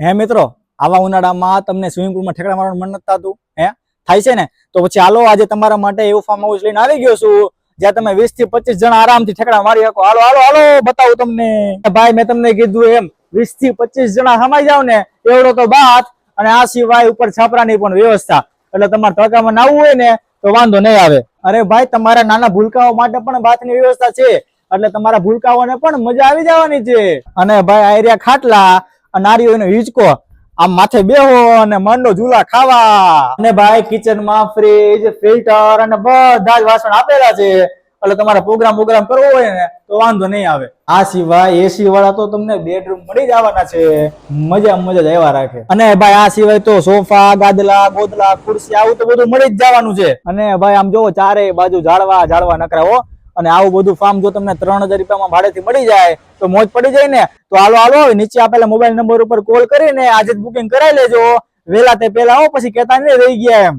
હે મિત્રો, આવા ઉનાળામાં તમને સ્વિમિંગ પુલમાં ઠેકડા મારવાનું મન નથી થતું? થાય છે ને? તો પછી હાલો આજે તમારા માટે એવું ફાર્મ હાઉસ લઈને આવી ગયો છું જ્યાં તમે 20 થી 25 જણા આરામથી ઠેકડા મારી શકો. હાલો હાલો હાલો બતાવું તમને. ભાઈ મેં તમને કીધું એમ 20 થી 25 જણા સમાઈ જાવ ને એવડો તો બાથ, અને આ સિવાય ઉપર છાપરાની પણ વ્યવસ્થા. એટલે તમારે તડકામાં નાવું હોય ને તો વાંધો નહીં આવે. અરે ભાઈ, તમારા નાના ભૂલકાઓ માટે પણ બાથની વ્યવસ્થા છે, એટલે તમારા ભૂલકાઓને પણ મજા આવી જવાની છે. અને ભાઈ આયરિયા ખાટલા, નારીઓનો હિંચકો, આમ માથે બેહો અને મનનો ઝૂલા ખાવા. અને ભાઈ કિચનમાં ફ્રીજ, ફિલ્ટર અને બધા જ વાસણ આપેલા છે, એટલે તમારે પ્રોગ્રામ કરવો હોય ને તો વાંધો નહીં આવે. આ સિવાય એસી વાળા તો તમને બેડરૂમ મળી જવાના છે, મજા જ આવ્યા રાખે. અને ભાઈ આ સિવાય તો સોફા, ગાદલા, ગોદલા, ખુરશી આવું તો બધું મળી જ જવાનું છે. અને ભાઈ આમ જોવો ચારે બાજુ ઝાડવા નકરા હો. અને આવું બધું ફાર્મ જો તમને 3000 રૂપિયામાં ભાડેથી મળી જાય તો મોજ પડી જાય ને. તો હાલો નીચે આપેલા મોબાઈલ નંબર ઉપર કોલ કરીને આજે જ બુકિંગ કરાવી લેજો, વેલા તે પેલા. પછી કહેતા નહીં રહી ગયા એમ.